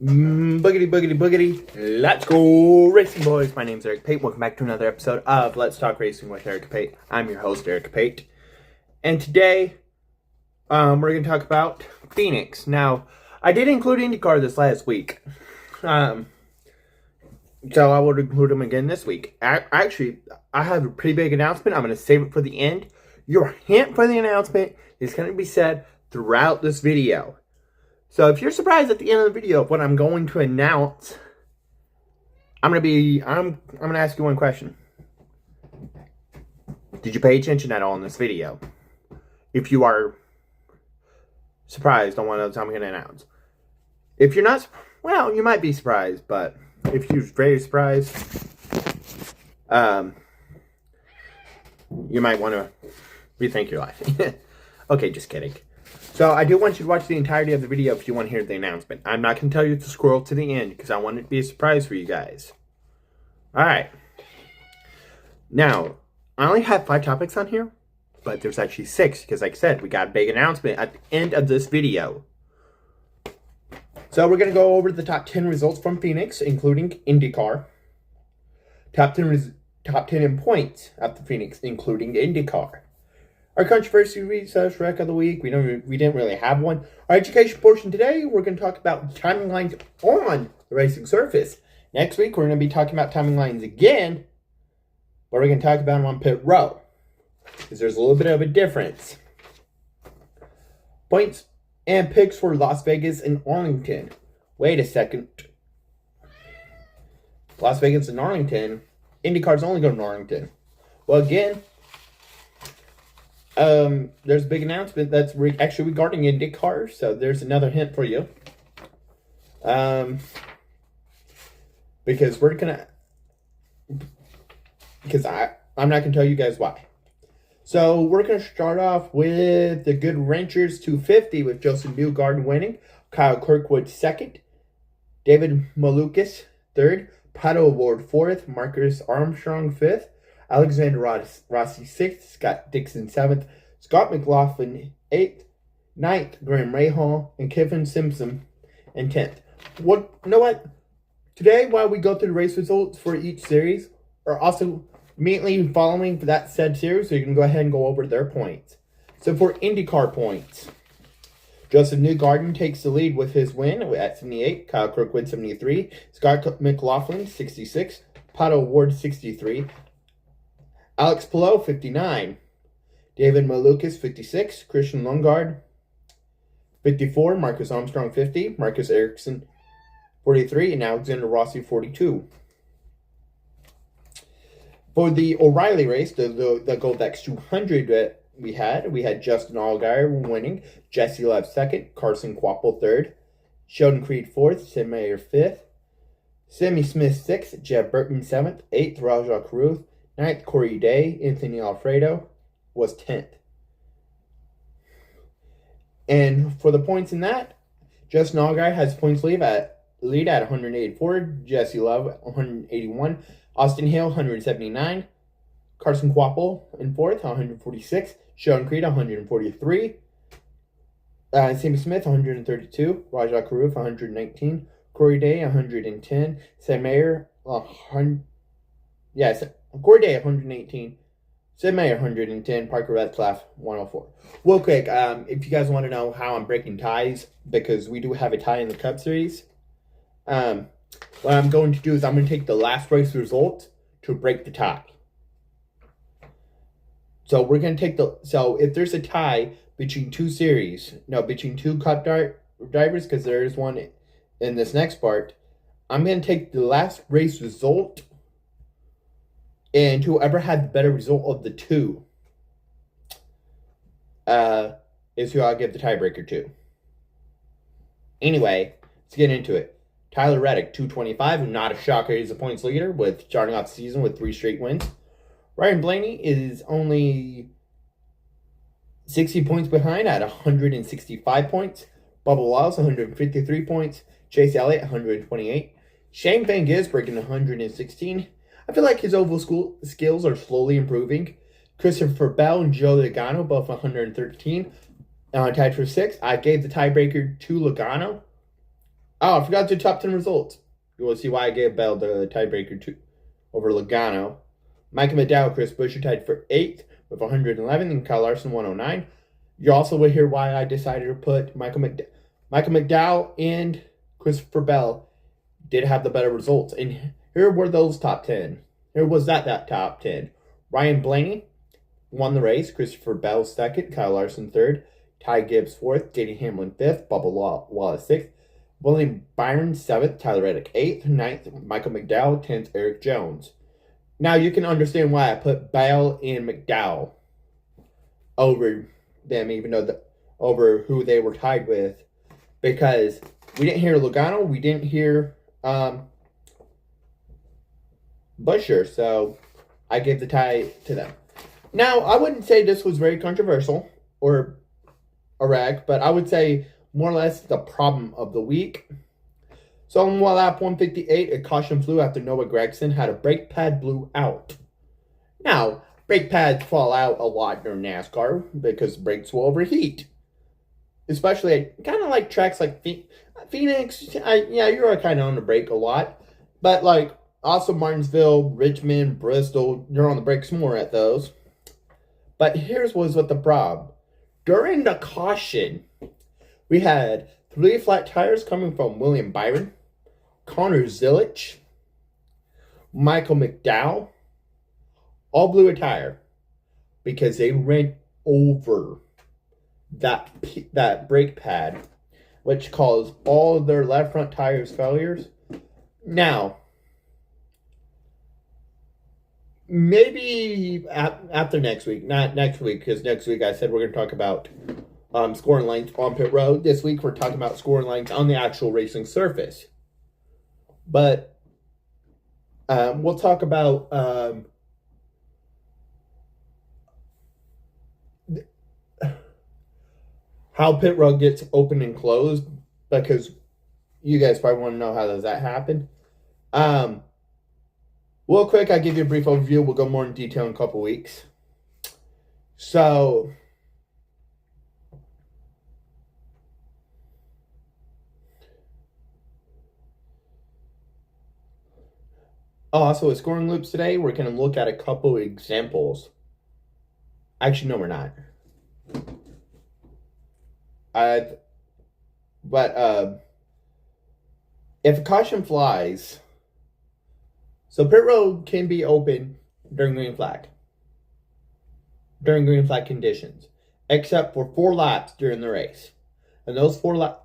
Boogity, boogity, boogity. Let's go racing, boys. My name's Eric Pate. Welcome back to another episode of Let's Talk Racing with Eric Pate. I'm your host, Eric Pate. And today, we're going to talk about Phoenix. Now, I did include IndyCar this last week. So I will include them again this week. Actually, I have a pretty big announcement. I'm going to save it for the end. Your hint for the announcement is going to be said throughout this video. So if you're surprised at the end of the video of what I'm going to announce, I'm gonna ask you one question. Did you pay attention at all in this video? If you are surprised on what else I'm gonna announce. If you're not, well, you might be surprised, but if you're very surprised, you might want to rethink your life. Okay, just kidding. So I do want you to watch the entirety of the video if you want to hear the announcement. I'm not going to tell you to scroll to the end because I want it to be a surprise for you guys. Alright. Now, I only have 5 topics on here, but there's actually 6 because like I said, we got a big announcement at the end of this video. So we're going to go over the top 10 results from Phoenix, including IndyCar. Top 10 in points at the Phoenix, including IndyCar. Our controversy research wreck of the week. We didn't really have one. Our education portion today, we're going to talk about timing lines on the racing surface. Next week, we're going to be talking about timing lines again, but we're going to talk about them on pit row, because there's a little bit of a difference. Points and picks for Las Vegas and Arlington. Wait a second. Las Vegas and Arlington. IndyCar's only going to Arlington. Well, again, there's a big announcement that's actually regarding IndyCar, so there's another hint for you. Because I'm not gonna tell you guys why. So we're gonna start off with the Good Ranchers 250 with Joseph Newgarden winning, Kyle Kirkwood second, David Malukas third, Pato Award fourth, Marcus Armstrong fifth, Alexander Rossi 6th, Scott Dixon 7th, Scott McLaughlin 8th, 9th, Graham Rahal, and Kevin Simpson in 10th. You know what? Today, while we go through the race results for each series, are also immediately following for that said series, so you can go ahead and go over their points. So for IndyCar points, Joseph Newgarden takes the lead with his win at 78, Kyle Kirkwood 73, Scott McLaughlin 66, Pato Award 63, Alex Palou, 59. David Malukas, 56. Christian Lundgaard, 54. Marcus Armstrong, 50. Marcus Ericsson, 43. And Alexander Rossi, 42. For the O'Reilly race, the Goldex 200 that we had Justin Allgaier winning, Jesse Love 2nd, Carson Kvapil 3rd, Sheldon Creed 4th, Sim Mayer 5th, Sammy Smith 6th, Jeff Burton 7th, 8th, Rajah Caruth, 9th, Corey Day. Anthony Alfredo was 10th. And for the points in that, Justin Allgaier has points lead at 184, Jesse Love 181, Austin Hill 179, Carson Kvapil in 4th 146, Sheldon Creed 143, Sammy Smith 132, Rajah Caruth 119, Corey Day 110, Sam Mayer 100. Yes. Corey Day, 118. Sid Mayer, 110. Parker Redcliffe, 104. Real quick, if you guys want to know how I'm breaking ties, because we do have a tie in the Cup Series, what I'm going to do is I'm going to take the last race result to break the tie. So we're going to take so if there's a tie between between two Cup drivers, because there is one in this next part, I'm going to take the last race result, and whoever had the better result of the two is who I'll give the tiebreaker to. Anyway, let's get into it. Tyler Reddick, 225. Not a shocker, he's a points leader with starting off the season with 3 straight wins. Ryan Blaney is only 60 points behind at 165 points. Bubba Wallace, 153 points. Chase Elliott, 128. Shane Van Gisbergen, 116. I feel like his oval skills are slowly improving. Christopher Bell and Joe Logano, both 113. Tied for 6. I gave the tiebreaker to Logano. Oh, I forgot to top 10 results. You will see why I gave Bell the tiebreaker to over Logano. Michael McDowell, Chris Buescher tied for 8th with 111, and Kyle Larson 109. You also will hear why I decided to put Michael McDowell and Christopher Bell did have the better results. And here were those top 10. Here was that top 10. Ryan Blaney won the race. Christopher Bell 2nd. Kyle Larson 3rd. Ty Gibbs 4th. Denny Hamlin 5th. Bubba Wallace 6th. William Byron 7th. Tyler Reddick 8th. 9th. Michael McDowell 10th. Eric Jones. Now you can understand why I put Bell and McDowell over them, even though over who they were tied with, because we didn't hear Logano, we didn't hear Buescher, so I gave the tie to them. Now, I wouldn't say this was very controversial or a rag, but I would say more or less the problem of the week. So on lap 158, a caution flew after Noah Gragson had a brake pad blew out. Now, brake pads fall out a lot during NASCAR because brakes will overheat. Especially kind of like tracks like Phoenix. You're kind of on the brake a lot. But like also Martinsville, Richmond, Bristol, you're on the brakes more at those. But here's what the problem. During the caution, we had 3 flat tires coming from William Byron, Connor Zilich, Michael McDowell, all blew a tire because they ran over that brake pad, which caused all of their left front tires failures. Now, maybe after next week, not next week, because next week I said we're going to talk about scoring lines on pit road. This week we're talking about scoring lines on the actual racing surface. But we'll talk about how pit road gets open and closed, because you guys probably want to know how does that happen. Real quick, I'll give you a brief overview. We'll go more in detail in a couple weeks. So, also with scoring loops today, we're going to look at a couple examples. Actually, no, we're not. If a caution flies, so pit road can be open during green flag conditions, except for 4 laps during the race, and those 4 laps,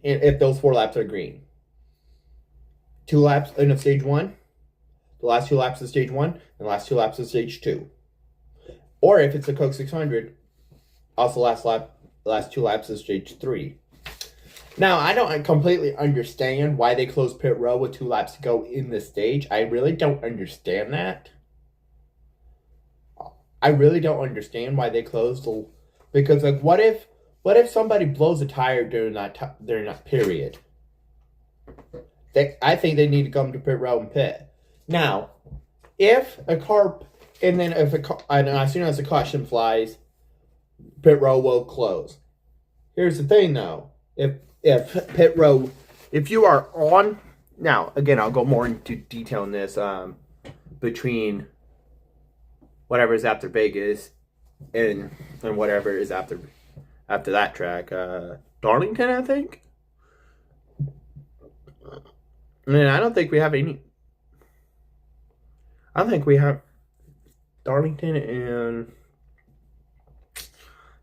if those 4 laps are green, 2 laps in stage 1, the last 2 laps of stage 1, and the last 2 laps of stage 2, or if it's a Coke 600, also the last 2 laps of stage 3. Now, I don't completely understand why they closed pit road with 2 laps to go in the stage. I really don't understand that. I really don't understand why they closed because like what if somebody blows a tire during that period? I think they need to come to pit road and pit. Now, if a car and as soon as the caution flies, pit road will close. Here's the thing though. If pit road, if you are on, now again I'll go more into detail in this between whatever is after Vegas and whatever is after that track, Darlington, I think. I don't think we have any. I don't think we have Darlington and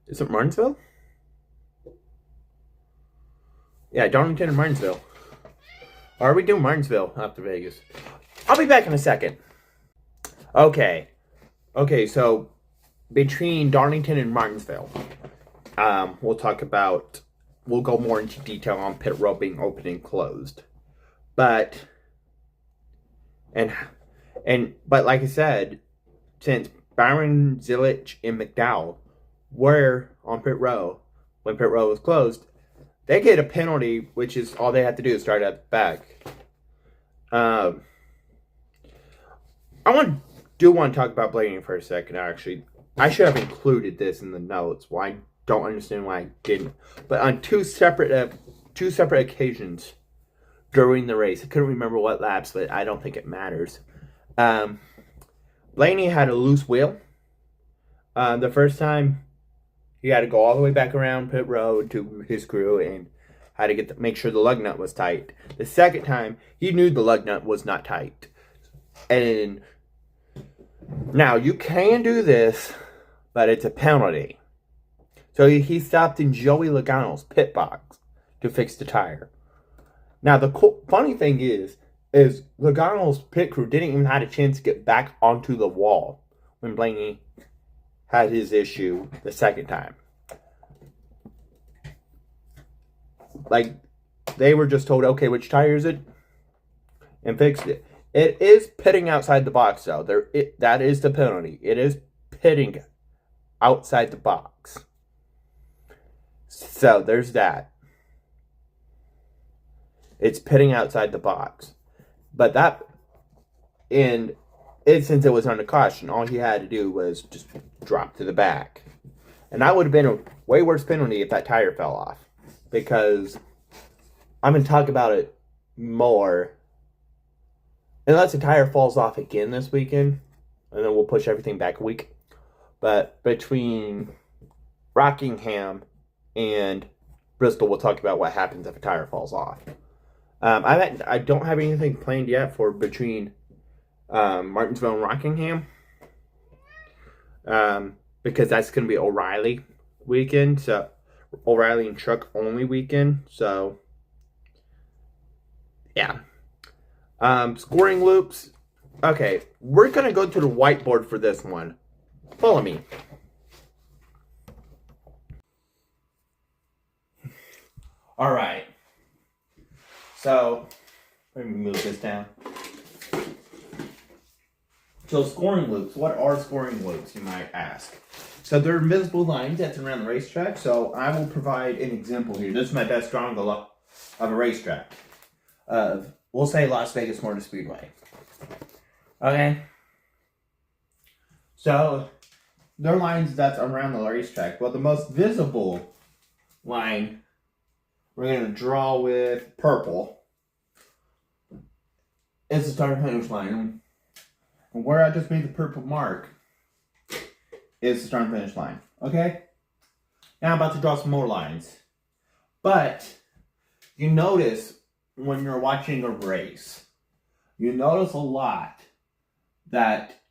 is it Martinsville? Yeah, Darlington and Martinsville. Or are we doing Martinsville after Vegas? I'll be back in a second. Okay, so between Darlington and Martinsville, we'll go more into detail on pit road being open and closed. But like I said, since Byron, Zilich, and McDowell were on pit road when pit road was closed, they get a penalty, which is all they have to do is start at the back. I want to talk about Blaney for a second, actually. I should have included this in the notes. Why don't understand why I didn't. But on two separate occasions during the race, I couldn't remember what laps, but I don't think it matters. Blaney had a loose wheel. The first time, he had to go all the way back around pit road to his crew and had to make sure the lug nut was tight. The second time, he knew the lug nut was not tight. And now, you can do this, but it's a penalty. So he stopped in Joey Logano's pit box to fix the tire. Now, the funny thing is Logano's pit crew didn't even have a chance to get back onto the wall when Blaney had his issue the second time. Like, they were just told, okay, which tire is it? And fixed it. It is pitting outside the box, though. That is the penalty. It is pitting outside the box. So, there's that. It's pitting outside the box. But since it was under caution, all he had to do was just drop to the back. And that would have been a way worse penalty if that tire fell off. Because I'm going to talk about it more. Unless the tire falls off again this weekend. And then we'll push everything back a week. But between Rockingham and Bristol, we'll talk about what happens if a tire falls off. I don't have anything planned yet for between Martinsville and Rockingham. Because that's going to be O'Reilly weekend. So, O'Reilly and truck only weekend. So, yeah. Scoring loops. Okay, we're going to go to the whiteboard for this one. Follow me. All right. So, let me move this down. So, scoring loops. What are scoring loops, you might ask? So, they're invisible lines that's around the racetrack. So, I will provide an example here. This is my best drawing of a racetrack. We'll say Las Vegas Motor Speedway. Okay? So, there are lines that's around the racetrack. Well, the most visible line we're going to draw with purple is the start and finish line. And where I just made the purple mark is the start and finish line. Okay? Now I'm about to draw some more lines. But you notice when you're watching a race, you notice a lot that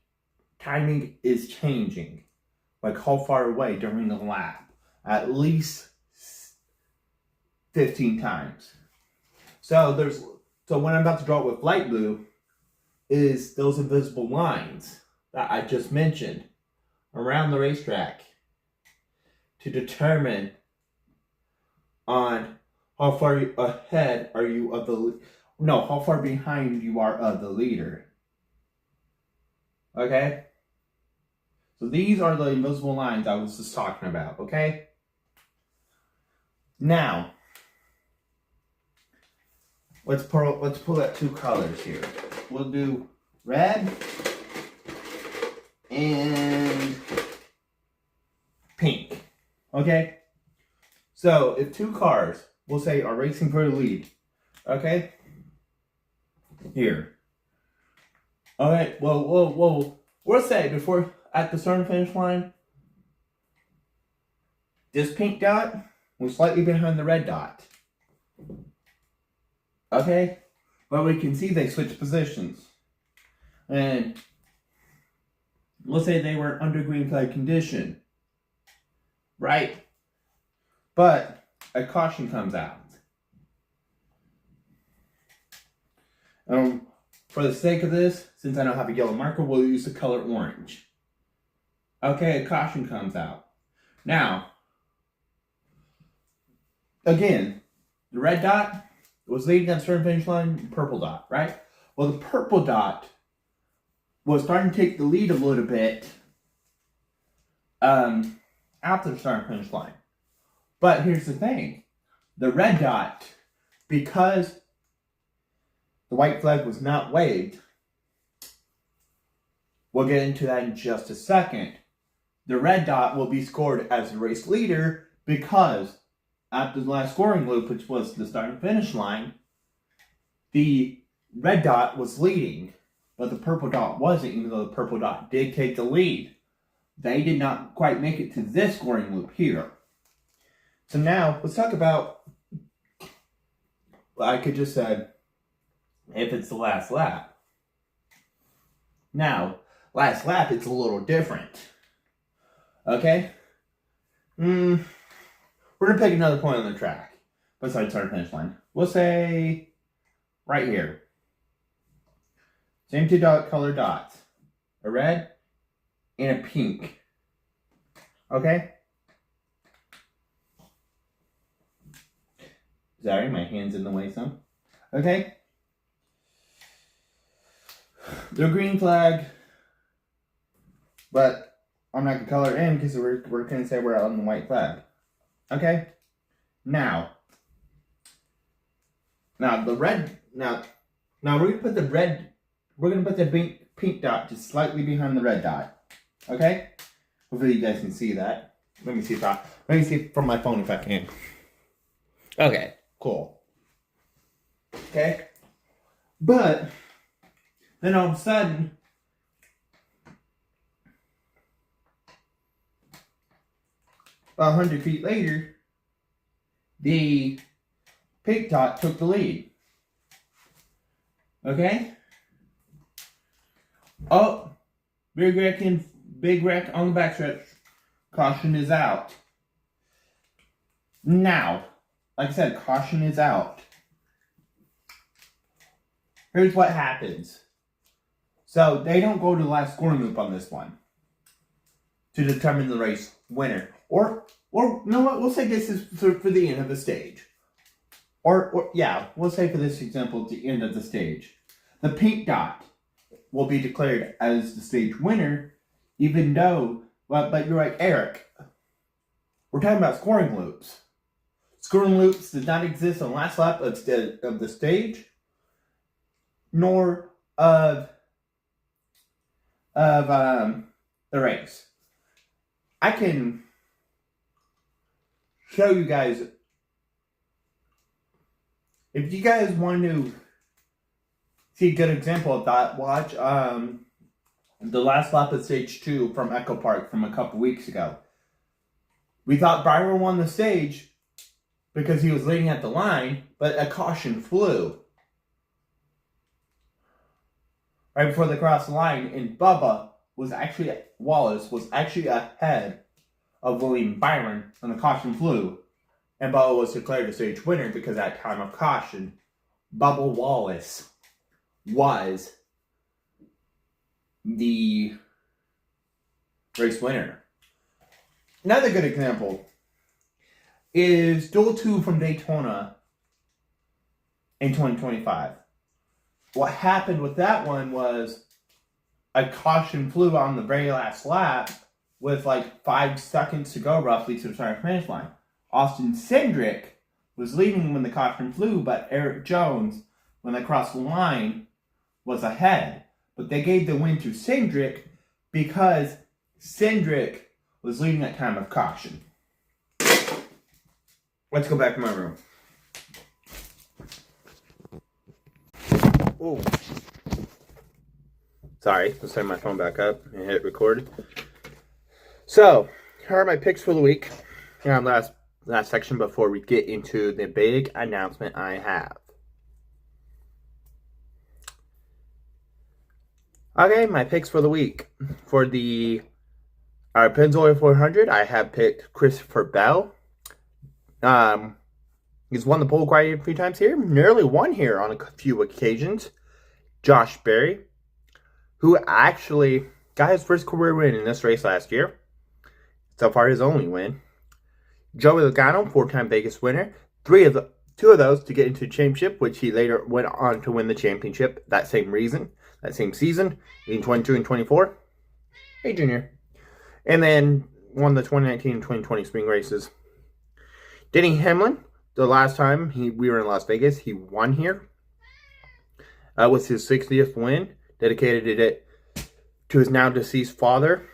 timing is changing. Like how far away during the lap. At least 15 times. So when I'm about to draw it with light blue is those invisible lines that I just mentioned around the racetrack to determine on how far ahead are you of how far behind you are of the leader. Okay? So these are the invisible lines I was just talking about, okay? Now, let's pull out two colors here. We'll do red and pink. Okay? So, if two cars, we'll say, are racing for the lead. Okay? Here. Alright, well, we'll say before, at the start and finish line, this pink dot was slightly behind the red dot. Okay? But we can see they switched positions. And let's say they were under green flag condition. Right? But a caution comes out. For the sake of this, since I don't have a yellow marker, we'll use the color orange. Okay, a caution comes out. Now, again, the red dot was leading that start and finish line, purple dot, right? Well, the purple dot was starting to take the lead a little bit after the start and finish line. But here's the thing. The red dot, because the white flag was not waved, we'll get into that in just a second. The red dot will be scored as the race leader because at the last scoring loop, which was the start and finish line, the red dot was leading, but the purple dot wasn't, even though the purple dot did take the lead. They did not quite make it to this scoring loop here. So now, let's talk about, I could just say, if it's the last lap. Now, last lap, it's a little different. Okay? We're going to pick another point on the track besides start and finish line. We'll say right here. Same two color dots. A red and a pink. Okay? Sorry, my hand's in the way some. Okay? The green flag, but I'm not going to color it in because we're going to say we're on the white flag. Okay? Now the red, now we're going to put the red, we're going to put the pink dot just slightly behind the red dot. Okay? Hopefully you guys can see that. Let me see from my phone if I can. Okay, cool. Okay? But then all of a sudden, about 100 feet later, the pink dot took the lead. Okay? Oh, big wreck on the backstretch. Caution is out. Now, like I said, caution is out. Here's what happens. So, they don't go to the last scoring loop on this one to determine the race winner. Or you know what? We'll say this is for the end of the stage. Or yeah, we'll say for this example, the end of the stage. The pink dot will be declared as the stage winner, even though, but you're right, Eric. We're talking about scoring loops. Scoring loops did not exist on the last lap of the stage, nor of the race. I can show you guys, if you guys want to see a good example of that, watch the last lap of stage 2 from Echo Park from a couple weeks ago. We thought Byron won the stage because he was leading at the line, but a caution flew right before they crossed the line, and Wallace was actually ahead of William Byron when the caution flew, and Bubba was declared the stage winner because at time of caution, Bubba Wallace was the race winner. Another good example is Duel 2 from Daytona in 2025. What happened with that one was a caution flew on the very last lap with like 5 seconds to go roughly to the start and finish line. Austin Cindric was leading when the caution flew, but Eric Jones, when they crossed the line, was ahead. But they gave the win to Cindric because Cindric was leading at time of caution. Let's go back to my room. Oh. Sorry, let's turn my phone back up and hit record. So, here are my picks for the week. Here on last section before we get into the big announcement I have. Okay, my picks for the week. For the Pennzoil 400, I have picked Christopher Bell. He's won the pole quite a few times here. Nearly won here on a few occasions. Josh Berry, who actually got his first career win in this race last year. So far, his only win. Joey Logano, 4-time Vegas winner. 2 of those to get into the championship, which he later went on to win the championship that same season, in 22 and 24. Hey, Junior. And then won the 2019 and 2020 spring races. Denny Hamlin, the last time we were in Las Vegas, he won here. Was his 60th win. Dedicated it to his now deceased father.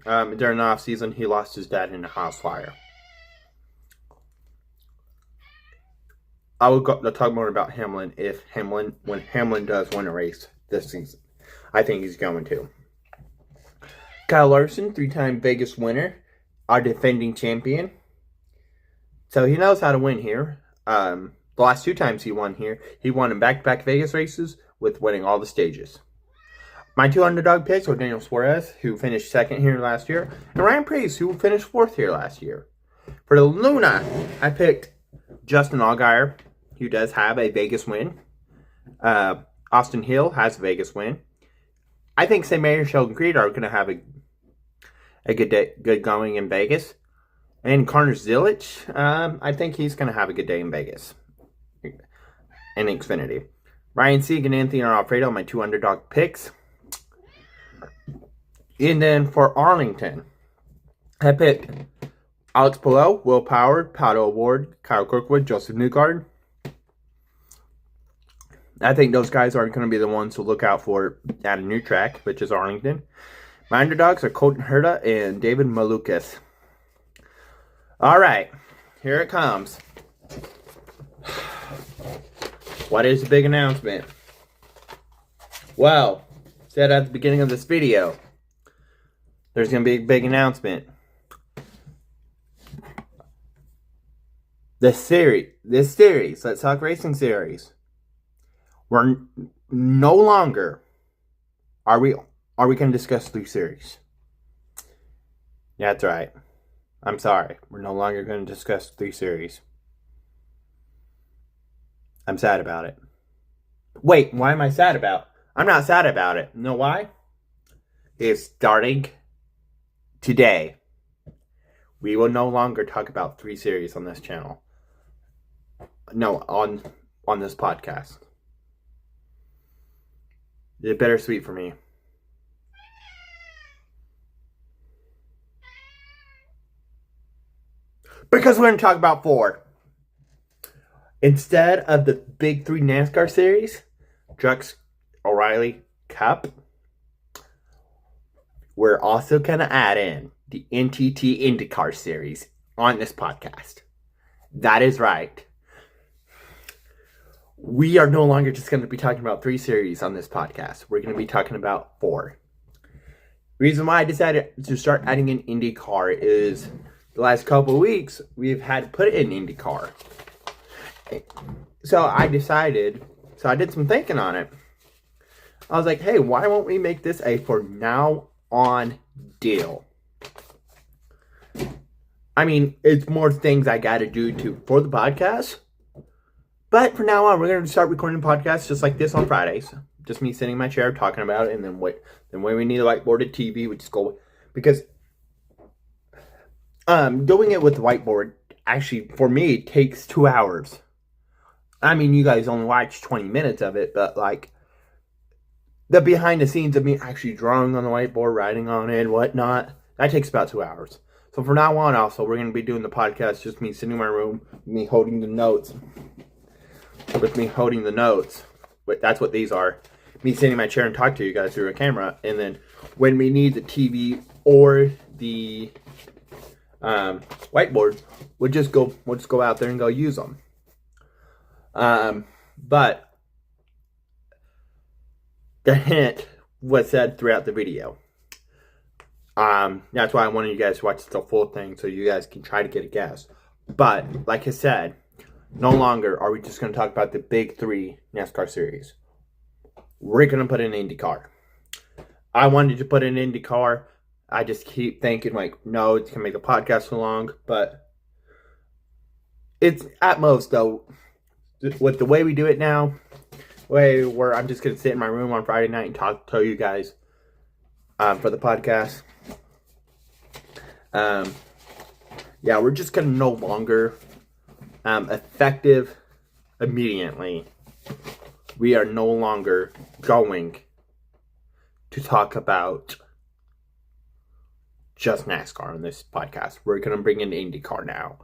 During the off season, he lost his dad in a house fire. I will talk more about Hamlin when Hamlin does win a race this season. I think he's going to. Kyle Larson, 3-time Vegas winner, our defending champion. So he knows how to win here. The last 2 times he won here, he won in back-to-back Vegas races with winning all the stages. My 2 underdog picks were Daniel Suarez, who finished 2nd here last year, and Ryan Preece, who finished 4th here last year. For the Luna, I picked Justin Allgaier, who does have a Vegas win. Austin Hill has a Vegas win. I think St. Mary and Sheldon Creed are going to have a good going in Vegas. And Connor Zilic, I think he's going to have a good day in Vegas. In Xfinity. Ryan Sieg and Anthony Alfredo, my 2 underdog picks. And then for Arlington, I picked Alex Palou, Will Power, Pato Award, Kyle Kirkwood, Joseph Newgarden. I think those guys are going to be the ones to look out for at a new track, which is Arlington. My underdogs are Colton Herta and David Malukas. All right, here it comes. What is the big announcement? Well, said at the beginning of this video, there's going to be a big announcement. This series, Let's Talk Racing series, we're no longer, are we going to discuss 3 series? Yeah, that's right. I'm sorry. We're no longer going to discuss 3 series. I'm sad about it. Wait, why am I sad about it? I'm not sad about it. You know why? It's starting today. We will no longer talk about 3 series on this channel. No, on this podcast. It's bittersweet for me. Because we're going to talk about 4. Instead of the big 3 NASCAR series, Trucks O'Reilly Cup, we're also going to add in the NTT IndyCar series on this podcast. That is right. We are no longer just going to be talking about 3 series on this podcast. We're going to be talking about 4. The reason why I decided to start adding in IndyCar is the last couple of weeks, we've had to put in IndyCar. So I did some thinking on it. I was like, hey, why won't we make this a for now on deal? I mean, it's more things I got to do for the podcast. But for now on, we're going to start recording podcasts just like this on Fridays. Just me sitting in my chair talking about it. And then when we need a whiteboarded TV, we just go. Because doing it with the whiteboard, actually, for me, takes 2 hours. I mean, you guys only watch 20 minutes of it. But, like, the behind the scenes of me actually drawing on the whiteboard, writing on it, whatnot, that takes about 2 hours. So from now on, also, we're going to be doing the podcast, just me sitting in my room, me holding the notes. With me holding the notes. But that's what these are. Me sitting in my chair and talk to you guys through a camera. And then when we need the TV or the whiteboard, we'll just go out there and go use them. But the hint was said throughout the video. That's why I wanted you guys to watch the full thing so you guys can try to get a guess. But like I said, no longer are we just going to talk about the big 3 NASCAR series. We're going to put in IndyCar. I wanted to put in IndyCar. I just keep thinking, like, no, it's going to make the podcast too long. But it's at most, though, with the way we do it now, where I'm just going to sit in my room on Friday night and tell you guys for the podcast. Yeah, we're just going to no longer... effective immediately. We are no longer going to talk about just NASCAR on this podcast. We're going to bring in IndyCar now.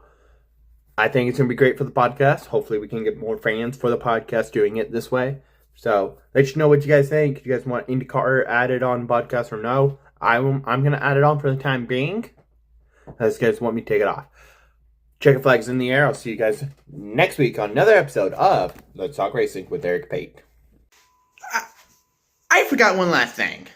I think it's going to be great for the podcast. Hopefully we can get more fans for the podcast doing it this way. So let you know what you guys think. If you guys want IndyCar added on podcast or no, I'm going to add it on for the time being. Unless you guys want me to take it off. Checker flags in the air. I'll see you guys next week on another episode of Let's Talk Racing with Eric Pate. I forgot one last thing.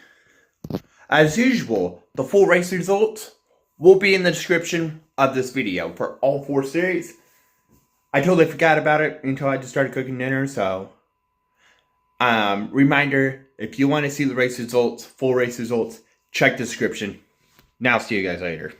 As usual, the full race results will be in the description of this video for all 4 series. I totally forgot about it until I just started cooking dinner, so reminder, if you want to see the race results, full race results, check the description. Now see you guys later.